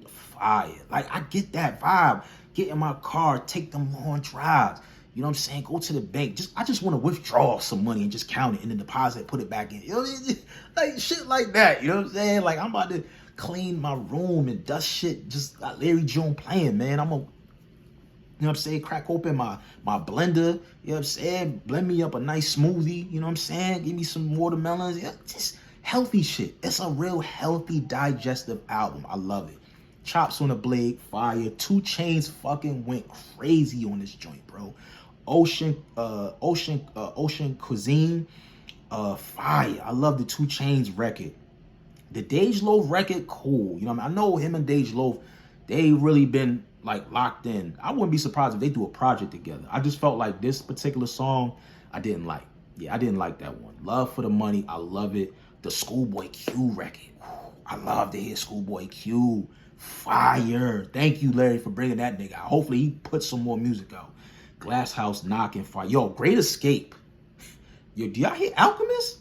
fire. Like, I get that vibe. Get in my car, take them long drives. You know what I'm saying? Go to the bank. I just want to withdraw some money and just count it and then deposit, put it back in. You know what I mean? Like, shit like that. You know what I'm saying? Like, I'm about to clean my room and dust shit. Just got Larry June playing, man. I'm going to, you know what I'm saying, crack open my blender. You know what I'm saying? Blend me up a nice smoothie. You know what I'm saying? Give me some watermelons. Yeah, just healthy shit. It's a real healthy, digestive album. I love it. Chops on the blade, fire. 2 Chainz fucking went crazy on this joint, bro. Ocean Cuisine, fire. I love the 2 Chainz record. The Dej Loaf record, cool. You know what I mean? I know him and Dej Loaf, they really been like locked in. I wouldn't be surprised if they do a project together. I just felt like this particular song, I didn't like. Yeah, I didn't like that one. Love for the Money, I love it. The Schoolboy Q record, I love to hear Schoolboy Q. Fire. Thank you, Larry, for bringing that nigga out. Hopefully he puts some more music out. Glass House Knocking, fire. Yo, Great Escape. Yo, do y'all hear Alchemist?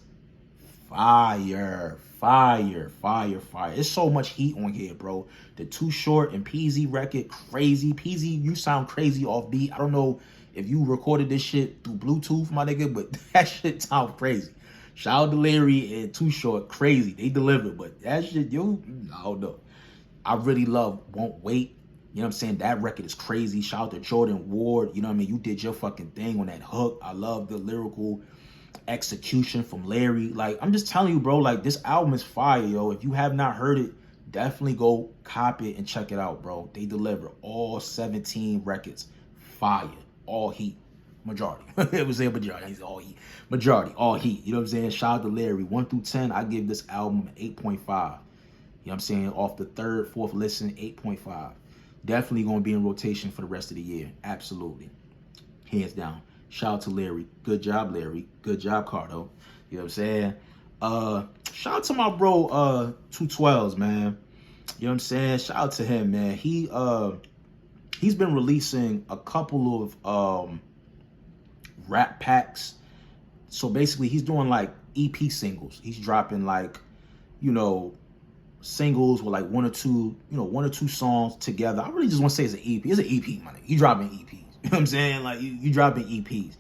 Fire, fire, fire, fire. It's so much heat on here, bro. The Too Short and Peasy record, crazy. Peasy, you sound crazy off beat. I don't know if you recorded this shit through Bluetooth, my nigga, but that shit sounds crazy. Shout out to Larry and Too Short, crazy. They delivered, but that shit, yo, I don't know. I really love Won't Wait. You know what I'm saying? That record is crazy. Shout out to Jordan Ward. You know what I mean? You did your fucking thing on that hook. I love the lyrical execution from Larry. Like, I'm just telling you, bro, like, this album is fire, yo. If you have not heard it, definitely go cop it and check it out, bro. They deliver all 17 records. Fire. All heat. Majority. It was a majority. He's all heat. Majority. All heat. You know what I'm saying? Shout out to Larry. 1 through 10, I give this album an 8.5. You know what I'm saying? Off the third, fourth listen, 8.5. Definitely going to be in rotation for the rest of the year. Absolutely. Hands down. Shout out to Larry. Good job, Larry. Good job, Cardo. You know what I'm saying? Shout out to my bro, Teww Talez, man. You know what I'm saying? Shout out to him, man. He's been releasing a couple of rap packs. So basically, he's doing like EP singles. He's dropping like, you know, singles with like one or two songs together. I really just want to say it's an EP. It's an EP, man. You dropping EPs. You know what I'm saying? Like you dropping EPs.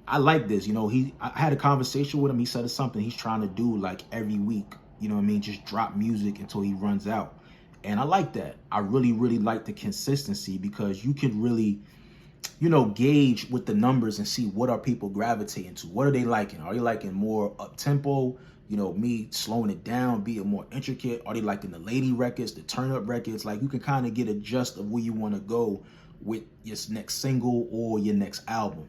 I like this. You know, I had a conversation with him. He said it's something he's trying to do like every week. You know what I mean? Just drop music until he runs out. And I like that. I really, really like the consistency because you can really, you know, gauge with the numbers and see what are people gravitating to. What are they liking? Are they liking more up-tempo? You know, me slowing it down, being more intricate? Are they liking the lady records, the turn-up records? Like, you can kind of get a gist of where you want to go with your next single or your next album.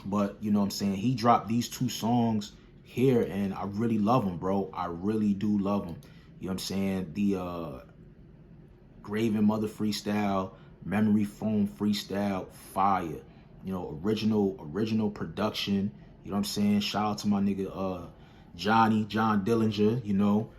But, you know what I'm saying? He dropped these 2 songs here, and I really love them, bro. I really do love them. You know what I'm saying? The Grave and Mother freestyle, Memory Foam freestyle, fire. You know, original production. You know what I'm saying? Shout out to my nigga John Dillinger, you know.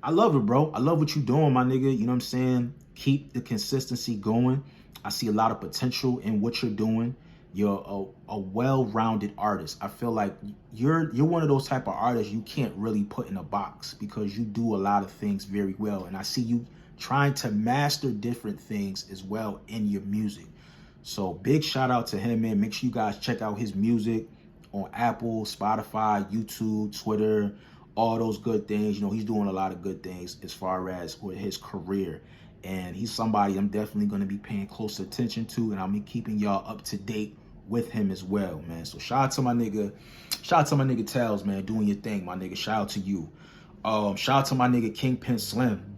I love it, bro. I love what you doing, my nigga. You know what I'm saying? Keep the consistency going. I see a lot of potential in what you're doing. You're a well-rounded artist. I feel like you're one of those type of artists you can't really put in a box because you do a lot of things very well. And I see you trying to master different things as well in your music. So big shout out to him, man. Make sure you guys check out his music on Apple, Spotify, YouTube, Twitter, all those good things. You know, he's doing a lot of good things as far as with his career. And he's somebody I'm definitely going to be paying close attention to, and I'll be keeping y'all up to date with him as well, man. So shout out to my nigga Talez, man, doing your thing, my nigga. Shout out to you. Shout out to my nigga Kingpen Slim,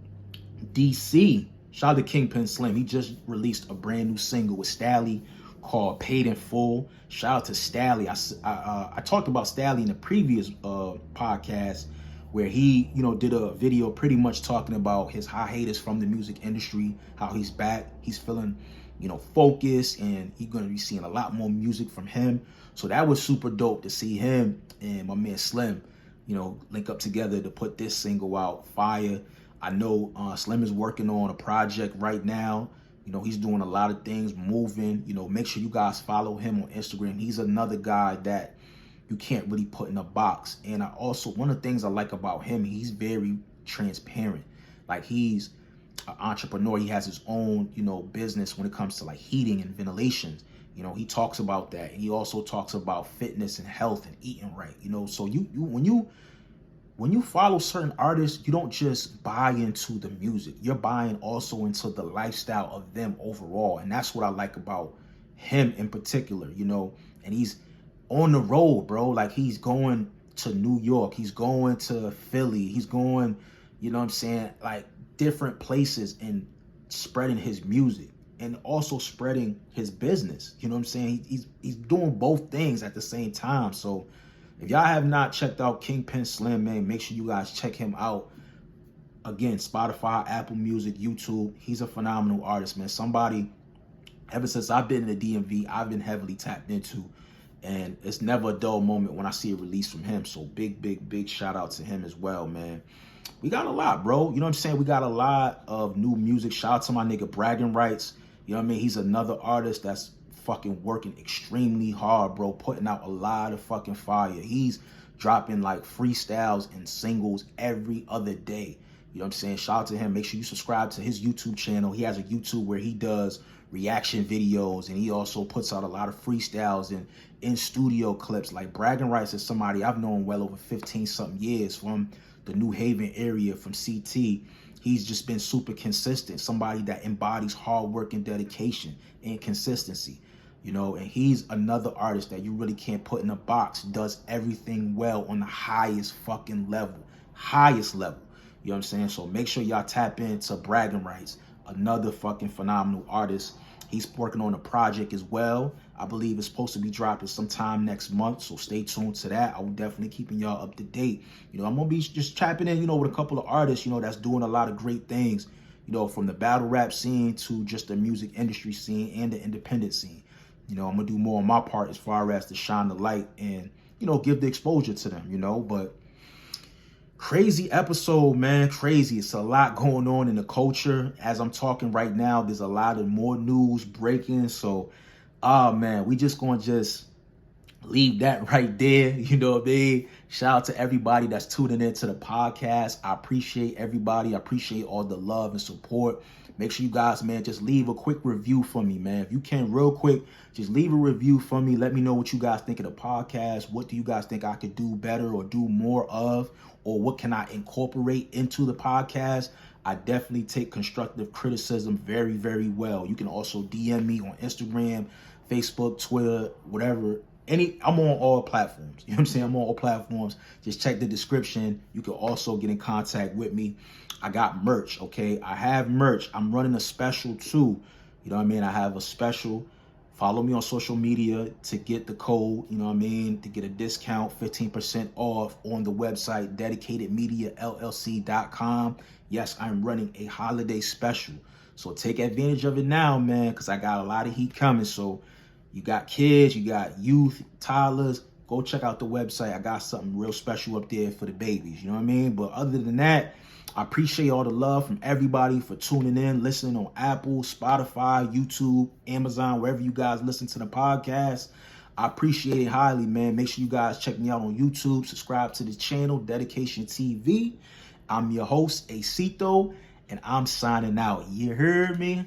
DC. Shout out to Kingpen Slim. He just released a brand new single with Stalley called Paid in Full. Shout out to Stalley. I talked about Stalley in the previous podcast where he, you know, did a video pretty much talking about his hiatus from the music industry, how he's back, he's feeling, you know, focused, and he's going to be seeing a lot more music from him. So that was super dope to see him and my man Slim, you know, link up together to put this single out. Fire. I know Slim is working on a project right now. You know, he's doing a lot of things, moving. You know, make sure you guys follow him on Instagram. He's another guy that you can't really put in a box. And I also, one of the things I like about him, he's very transparent. Like, he's an entrepreneur. He has his own, you know, business when it comes to like heating and ventilation. You know, he talks about that. He also talks about fitness and health and eating right. You know, so when you follow certain artists, you don't just buy into the music. You're buying also into the lifestyle of them overall. And that's what I like about him in particular, you know. And he's on the road, bro. Like, he's going to New York. He's going to Philly. He's going, you know what I'm saying, like different places and spreading his music and also spreading his business. You know what I'm saying? He's doing both things at the same time. So if y'all have not checked out Kingpen Slim, man, make sure you guys check him out. Again, Spotify, Apple Music, YouTube. He's a phenomenal artist, man. Somebody, ever since I've been in the DMV, I've been heavily tapped into. And it's never a dull moment when I see a release from him. So big shout out to him as well, man. We got a lot, bro. You know what I'm saying? We got a lot of new music. Shout out to my nigga Braggin Rights. You know what I mean? He's another artist that's fucking working extremely hard, bro. Putting out a lot of fucking fire. He's dropping like freestyles and singles every other day. You know what I'm saying? Shout out to him. Make sure you subscribe to his YouTube channel. He has a YouTube where he does reaction videos, and he also puts out a lot of freestyles and in-studio clips. Like Braggin Rights is somebody I've known well over 15-something years from the New Haven area, from CT. He's just been super consistent, somebody that embodies hard work and dedication and consistency. You know, and he's another artist that you really can't put in a box. Does everything well on the highest fucking level. Highest level. You know what I'm saying? So make sure y'all tap into Braggin Rights, another fucking phenomenal artist. He's working on a project as well. I believe it's supposed to be dropping sometime next month, so stay tuned to that. I will definitely keeping y'all up to date. You know, I'm gonna be just tapping in, you know, with a couple of artists, you know, that's doing a lot of great things, you know, from the battle rap scene to just the music industry scene and the independent scene. You know, I'm gonna do more on my part as far as to shine the light and, you know, give the exposure to them, you know. But crazy episode, man. Crazy. It's a lot going on in the culture. As I'm talking right now, there's a lot of more news breaking. So, man, we just gonna just leave that right there. You know what I mean? Shout out to everybody that's tuning into the podcast. I appreciate everybody. I appreciate all the love and support. Make sure you guys, man, just leave a quick review for me, man. If you can, real quick, just leave a review for me. Let me know what you guys think of the podcast. What do you guys think I could do better or do more of? Or what can I incorporate into the podcast? I definitely take constructive criticism very, very well. You can also DM me on Instagram, Facebook, Twitter, whatever. I'm on all platforms. You know what I'm saying? I'm on all platforms. Just check the description. You can also get in contact with me. I got merch, okay? I have merch. I'm running a special too. You know what I mean? I have a special. Follow me on social media to get the code, you know what I mean, to get a discount, 15% off on the website, DedicatedMediaLLC.com. Yes, I'm running a holiday special. So take advantage of it now, man, because I got a lot of heat coming. So you got kids, you got youth, toddlers, go check out the website. I got something real special up there for the babies, you know what I mean? But other than that, I appreciate all the love from everybody for tuning in, listening on Apple, Spotify, YouTube, Amazon, wherever you guys listen to the podcast. I appreciate it highly, man. Make sure you guys check me out on YouTube. Subscribe to the channel, Dedication TV. I'm your host, Acito, and I'm signing out. You heard me?